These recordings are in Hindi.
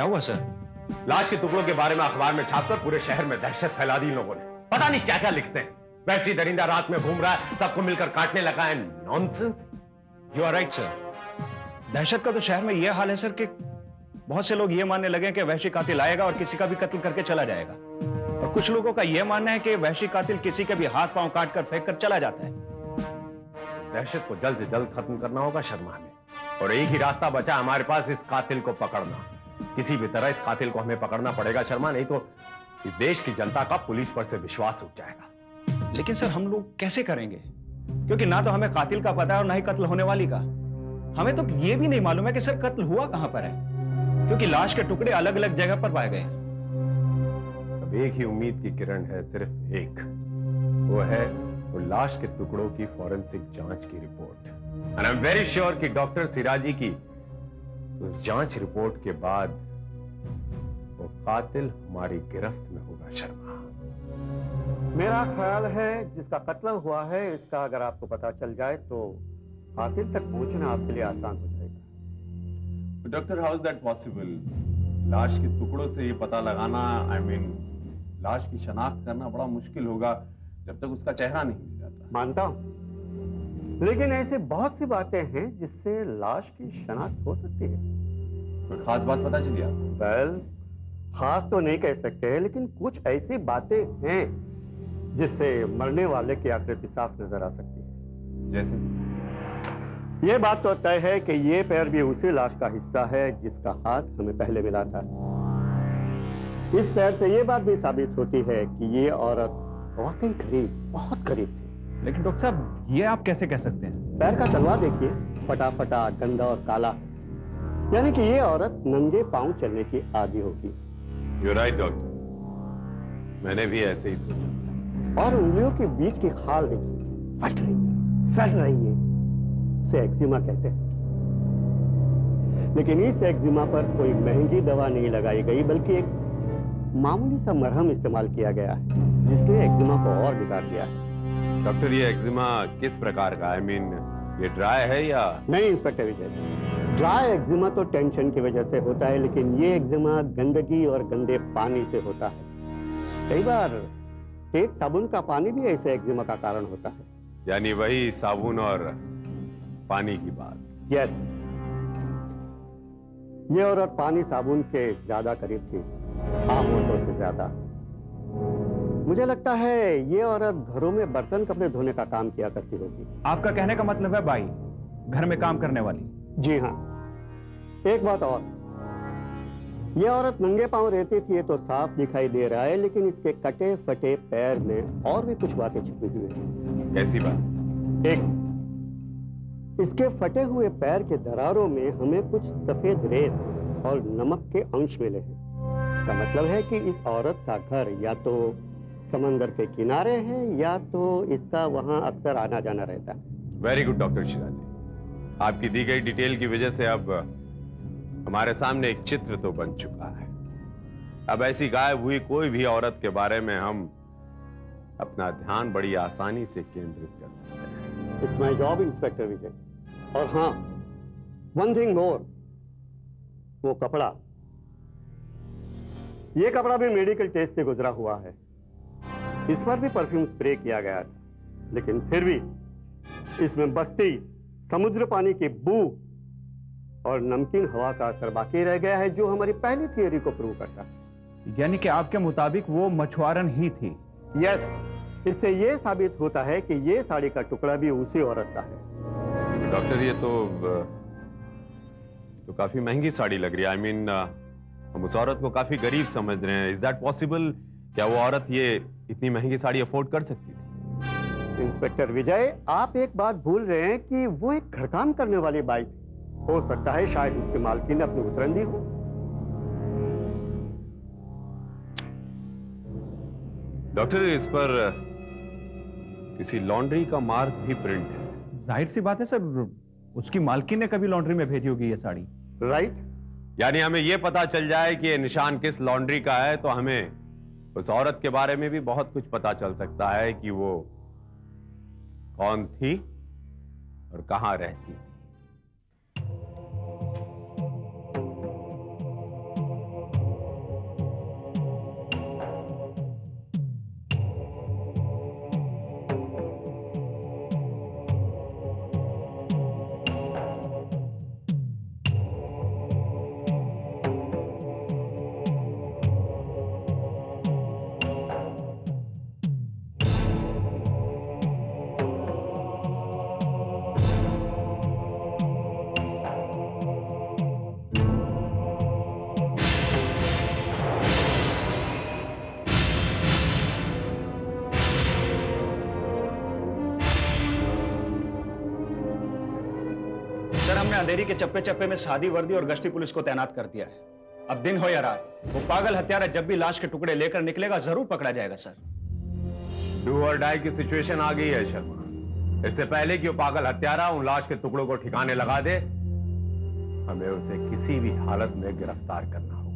हुआ सर? लाश के टुकड़ों के बारे में अखबार में छापकर पूरे शहर में दहशत फैला दी इन लोगों ने। पता नहीं क्या क्या लिखते हैं। वैसी दरिंदा रात में घूम रहा है, सबको मिलकर काटने लगा है। Nonsense. You are right sir. दहशत का तो शहर में यह हाल है सर कि बहुत से लोग यह मानने लगे कि वहशी कातिल आएगा और किसी का भी कत्ल करके चला जाएगा, और कुछ लोगों का यह मानना है कि वहशी कातिल किसी के भी हाथ पांव काट कर फेंक कर चला जाता है। दहशत को जल्द से जल्द खत्म करना होगा शर्मा हमें, और एक ही रास्ता बचा हमारे पास, इस कातिल को पकड़ना। किसी भी तरह इस कातिल को हमें पकड़ना पड़ेगा शर्मा, नहीं तो इस देश की जनता का पुलिस पर से विश्वास उठ जाएगा। लेकिन सर हम लोग कैसे करेंगे, क्योंकि ना तो हमें कातिल का पता है और ना ही कत्ल होने वाली का। हमें तो यह भी नहीं मालूम है कि सर कत्ल हुआ कहां पर है, क्योंकि लाश के टुकड़े अलग अलग जगह पर पाए गए हैं। अब एक ही उम्मीद की किरण है, सिर्फ एक, वो है वो लाश के टुकड़ों की फॉरेंसिक जांच की report. And I am very sure कि डॉक्टर सिराजी की उस जांच रिपोर्ट के बाद वो कातिल हमारी गिरफ्त में होगा शर्मा। मेरा ख्याल है जिसका कत्ल हुआ है इसका अगर आपको पता चल जाए तो कातिल तक पहुंचना आपके लिए आसान हो जाएगा। Doctor, how is that possible? लाश के टुकड़ों से ये पता लगाना, आई मीन लाश की शनाख्त करना बड़ा मुश्किल होगा जब तक उसका चेहरा नहीं मिल जाता। मानता हूं, लेकिन ऐसे बहुत सी बातें हैं जिससे लाश की शनाख्त हो सकती है। कोई खास बात पता चली आपको? वेल, खास तो नहीं कह सकते, लेकिन कुछ ऐसी बातें हैं जिससे मरने वाले की आकृति साफ नजर आ सकती है। जैसे? ये बात तो तय है कि ये पैर भी उसी लाश का हिस्सा है जिसका हाथ हमें पहले मिला था। इस पैर से ये बात भी साबित होती है कि ये औरत वाकई करीब, बहुत करीब थी। लेकिन डॉक्टर साहब ये आप कैसे कह सकते हैं? पैर का तलवा देखिए, फटा फटा, गंदा और काला, यानी कि ये औरत नंगे पांव चलने की आदी होगी। You're right, डॉक्टर, मैंने भी ऐसे ही सोचा। और उंगलियों के बीच की खाल देखिए, फट रही है, सड़ रही है, उसे एक्जिमा कहते हैं। लेकिन इस एक्जिमा पर कोई महंगी दवा नहीं लगाई गई, बल्कि एक मामूली सा मरहम इस्तेमाल किया गया है जिसने एक्जिमा को और बिगाड़ दिया है। डॉक्टर, ये एक्जिमा किस प्रकार का, आई मीन ये ड्राई है या? नहीं इंस्पेक्टर विजय, ड्राई एक्जिमा तो टेंशन की वजह से होता है, लेकिन ये एक्जिमा गंदगी और गंदे पानी से होता है। कई बार तेज साबुन का पानी भी ऐसे एक्जिमा का कारण होता है। यानी वही साबुन और पानी की बात। यस, ये औरत पानी साबुन के ज्यादा करीब थी, आम औरतों से ज्यादा। मुझे लगता है ये औरत घरों में बर्तन कपड़े धोने का काम किया करती होगी। आपका कहने का मतलब है बाई, घर में काम करने वाली? जी हाँ। एक बात और, ये औरत नंगे पांव रहती थी ये तो साफ दिखाई दे रहा है, लेकिन इसके कटे फटे पैर में और भी कुछ बातें छिपी हुई हैं। कैसी बात? एक, इसके फटे हुए पैर के दरारों में हमें कुछ सफेद रेत और नमक के अंश मिले हैं। इसका मतलब है कि इस औरत का घर या तो समंदर के किनारे है या तो इसका वहां अक्सर आना जाना रहता है। वेरी गुड डॉक्टर शिराजी, आपकी दी गई डिटेल की वजह से अब हमारे सामने एक चित्र तो बन चुका है। अब ऐसी गायब हुई कोई भी औरत के बारे में हम अपना ध्यान बड़ी आसानी से केंद्रित कर सकते हैं। इट्स माई जॉब इंस्पेक्टर विजय। और हाँ, वन थिंग मोर, वो कपड़ा, ये कपड़ा भी मेडिकल टेस्ट से गुजरा हुआ है। इस पर भी परफ्यूम स्प्रे किया गया था, लेकिन फिर भी इसमें बस्ती, समुद्र पानी की बू और नमकीन हवा का असर बाकी रह गया है, जो हमारी पहली थियरी को प्रूव करता है। यानी कि आपके मुताबिक वो मछुआरन ही थी? यस, इससे यह साबित होता है कि यह साड़ी का टुकड़ा भी उसी औरत का है। डॉक्टर, ये तो काफी महंगी साड़ी लग रही है। आई मीन हम उस औरत को काफी गरीब समझ रहे हैं। Is that possible? क्या वो औरत ये इतनी महंगी साड़ी अफोर्ड कर सकती थी? इंस्पेक्टर विजय, आप एक बात भूल रहे हैं कि वो एक घर काम करने वाली बाई थी। हो सकता है शायद उसके मालकिन ने अपनी उतरन दी हो। डॉक्टर, इस पर किसी लॉन्ड्री का मार्क भी प्रिंट है। जाहिर सी बात है सर, उसकी मालकिन ने कभी लॉन्ड्री में भेजी होगी ये साड़ी। राइट। यानी हमें यह पता चल जाए कि ये निशान किस लॉन्ड्री का है तो हमें उस औरत के बारे में भी बहुत कुछ पता चल सकता है कि वो कौन थी और कहां रहती थी। हमने अंधेरी के चप्पे चप्पे में सादी वर्दी और गश्ती पुलिस को तैनात कर दिया है। अब दिन हो या रात, वो पागल हत्यारा जब भी लाश के टुकड़े लेकर निकलेगा जरूर पकड़ा जाएगा सर। डू और डाई की सिचुएशन आ गई है शर्मा। इससे पहले कि वो पागल हत्यारा उन लाश के टुकड़ों को ठिकाने लगा दे, हमें उसे किसी भी हालत में गिरफ्तार करना होगा।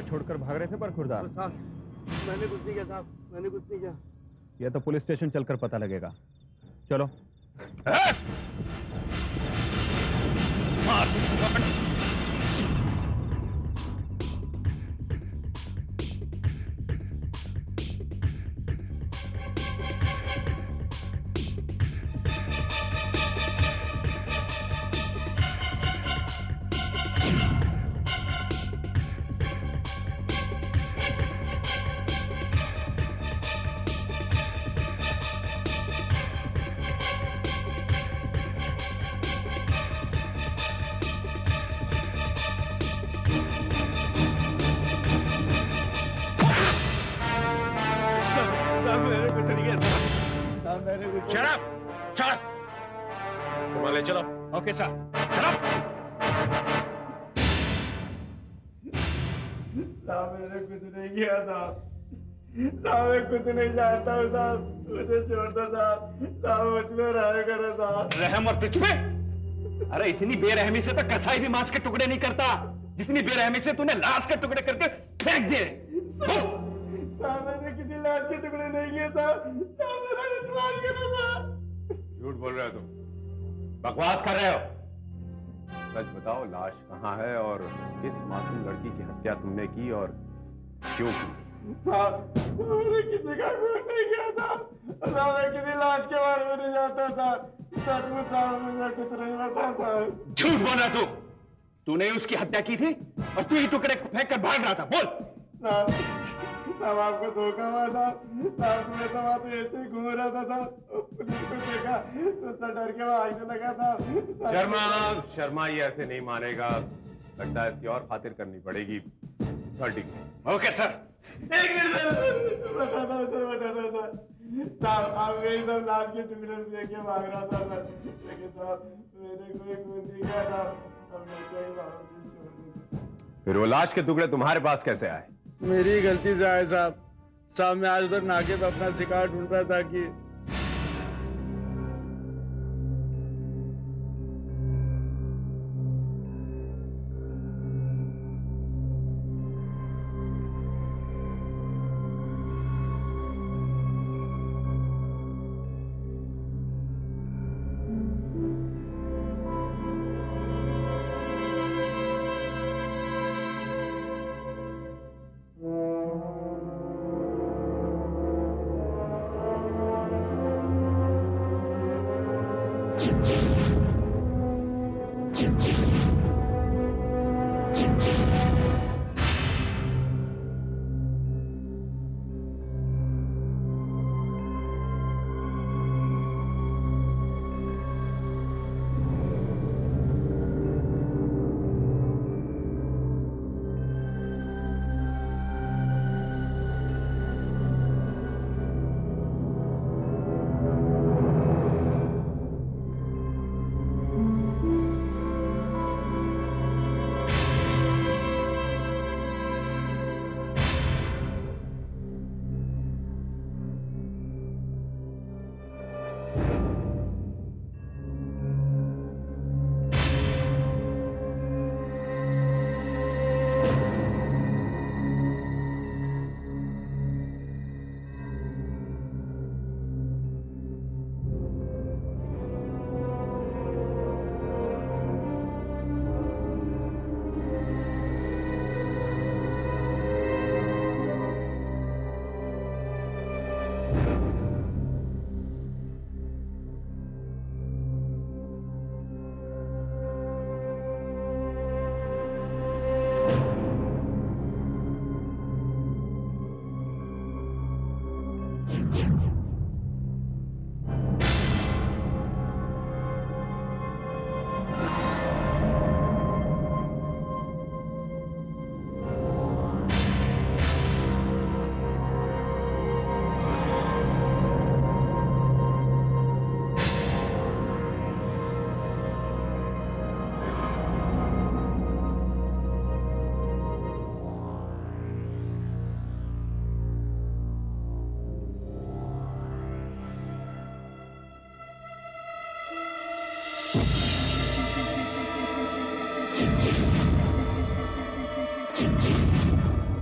छोड़कर भाग रहे थे पर खुरदार? मैंने कुछ नहीं किया साहब, मैंने कुछ नहीं किया। यह तो पुलिस स्टेशन चलकर पता लगेगा। चलो। चलो। Okay sir. चलो। साहब मैंने कुछ नहीं किया साहब। साहब मैं कुछ नहीं जानता हूँ साहब, मुझे छोड़ दो साहब। साहब मुझ में रहम करो साहब। रहम और तुझ पे? अरे इतनी बेरहमी से तो कसाई भी मांस के टुकड़े नहीं करता, जितनी बेरहमी से तूने लाश के टुकड़े करके फेंक दिए। साहब मैंने किसी लाश के टुकड़े नहीं किए साहब। साहब मेरा विश्वास करो साहब। झूठ बोल रहे हो तुम, बकवास कर रहे हो। सच बताओ, लाश कहाँ है और किस मासूम लड़की की हत्या तुमने की और क्यों की? साहब मैंने किसी का खून नहीं किया साहब। साहब मैं किसी लाश के बारे में नहीं जानता साहब। सचमुच साहब मुझे कुछ नहीं पता साहब। झूठ बोल रहा तूने उसकी हत्या की थी और तू ही टुकड़े फेंक कर भाग रहा था। बोल। साहब आपको धोखा हुआ साहब। साहब मैं तो वहाँ तो ऐसे ही घूम रहा था साहब, पुलिस को देखा तो सब डर के भागने लगा था। शर्मा ये ऐसे नहीं मानेगा, लगता है इसकी और खातिर करनी पड़ेगी। Okay sir. एक मिनट सर, बताता हूँ सर। साहब आप यही सब लाश के टुकड़े देख के भाग रहा था सर, लेकिन साहब मैंने कोई खून नहीं किया था। फिर वो लाश के टुकड़े तुम्हारे पास कैसे आए? मेरी गलती से आए साहब। साहब मैं आज उधर नाके पे अपना शिकार ढूंढ रहा था कि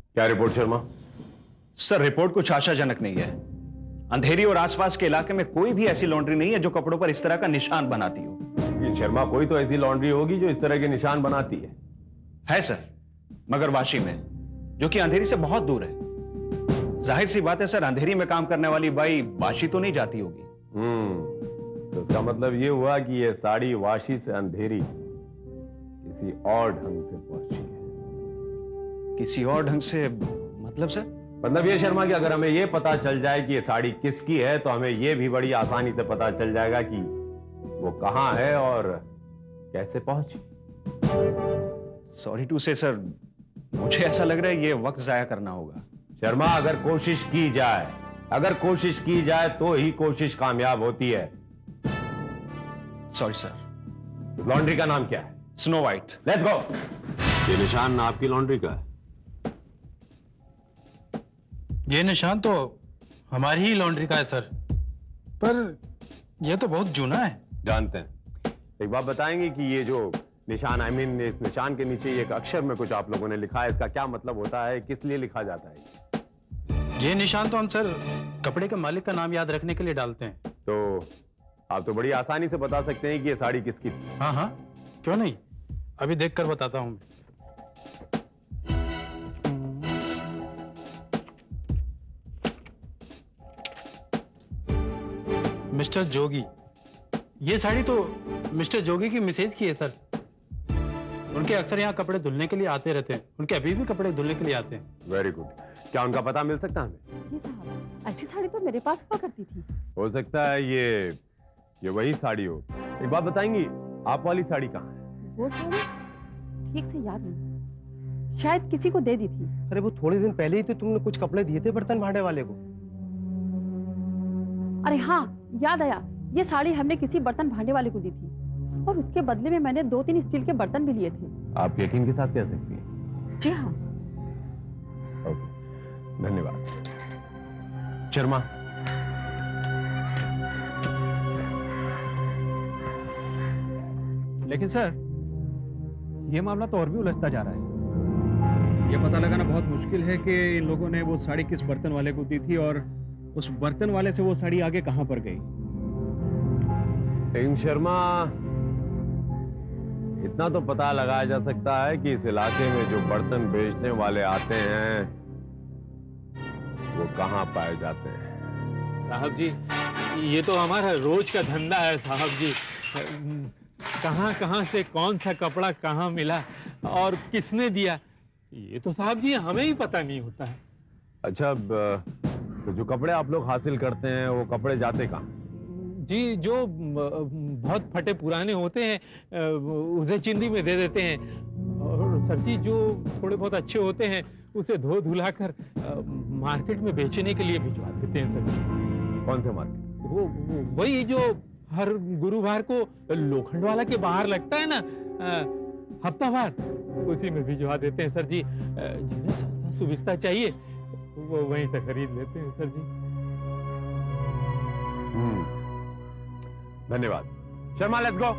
क्या रिपोर्ट शर्मा? सर रिपोर्ट कुछ आशाजनक नहीं है। अंधेरी और आसपास के इलाके में कोई भी ऐसी लॉन्ड्री नहीं है जो कपड़ों पर इस तरह का निशान बनाती हो। ये शर्मा, कोई तो ऐसी लॉन्ड्री होगी जो इस तरह के निशान बनाती है सर, मगर वाशी में, जो कि अंधेरी से बहुत दूर है। जाहिर सी बात है सर, अंधेरी में काम करने वाली बाई वाशी तो नहीं जाती होगी। तो इसका मतलब ये हुआ कि ये साड़ी वाशी से अंधेरी किसी और ढंग से पहुंची है। किसी और ढंग से मतलब सर? मतलब ये शर्मा कि अगर हमें ये पता चल जाए कि ये साड़ी किसकी है तो हमें ये भी बड़ी आसानी से पता चल जाएगा कि वो कहां है और कैसे पहुंची। सॉरी टू से सर, मुझे ऐसा लग रहा है ये वक्त जाया करना होगा। शर्मा, अगर कोशिश की जाए तो ही कोशिश कामयाब होती है। Sorry sir. लॉन्ड्री का नाम क्या है? Snow white. Let's go. ये निशान आपकी लॉन्ड्री का है? ये निशान तो हमारी ही लॉन्ड्री का है सर, पर यह तो बहुत जूना है। जानते हैं। एक बात बताएंगे कि ये जो निशान, इस निशान के नीचे एक अक्षर में कुछ आप लोगों ने लिखा है, इसका क्या मतलब होता है, किस लिए लिखा जाता है? ये निशान तो हम सर कपड़े के मालिक का नाम याद रखने के लिए डालते हैं। तो आप तो बड़ी आसानी से बता सकते हैं कि ये साड़ी किसकी थी। हाँ हाँ, क्यों नहीं, अभी देख कर बताता हूं। मिस्टर जोगी, ये साड़ी तो मिस्टर जोगी की मिसेज की है सर। उनके अक्सर यहाँ कपड़े धुलने के लिए आते रहते हैं, उनके अभी भी कपड़े धुलने के लिए आते हैं। Very good. क्या उनका पता मिल सकता है हमें? जी साहब, ऐसी साड़ी तो मेरे पास हुआ करती थी। हो सकता है ये वही साड़ी हो। एक बात बताएंगी, आप वाली साड़ी कहाँ है? वो साड़ी ठीक से याद नहीं, शायद किसी को दे दी थी। अरे वो थोड़े दिन पहले ही तो तुमने कुछ कपड़े दिए थे बर्तन भांडे वाले को। अरे हाँ, याद आया, ये साड़ी हमने किसी बर्तन भांडे वाले को दी थी और उसके बदले में मैंने 2-3 स्टील के बर्तन भी लिए थे। आप यकीन के साथ कह सकती हैं? जी हाँ। ओके, धन्यवाद। शर्मा, लेकिन सर ये मामला तो और भी उलझता जा रहा है। ये पता लगाना बहुत मुश्किल है कि इन लोगों ने वो साड़ी किस बर्तन वाले को दी थी और उस बर्तन वाले से वो साड़ी आगे कहां पर गई। लेकिन शर्मा, इतना तो पता लगाया जा सकता है कि इस इलाके में जो बर्तन बेचने वाले आते हैं वो कहां पाए जाते हैं। साहब जी, ये तो हमारा रोज का धंधा है साहब जी। कहां कहां से कौन सा कपड़ा कहां मिला और किसने दिया, ये तो साहब जी हमें ही पता नहीं होता है। अच्छा, तो जो कपड़े आप लोग हासिल करते हैं वो कपड़े जाते कहां? जी, जो बहुत फटे पुराने होते हैं उसे चिंदी में दे देते हैं, और सर जी जो थोड़े बहुत अच्छे होते हैं उसे धो धुला कर मार्केट में बेचने के लिए भिजवा देते हैं सर जी। कौन से मार्केट? वो वही जो हर गुरुवार को लोखंड वाला के बाहर लगता है ना, हफ्तावार, उसी में भिजवा देते हैं सर जी। जिन्हें सस्ता सुविस्ता चाहिए वो वहीं से खरीद लेते हैं सर जी। धन्यवाद। Sharma, let's go.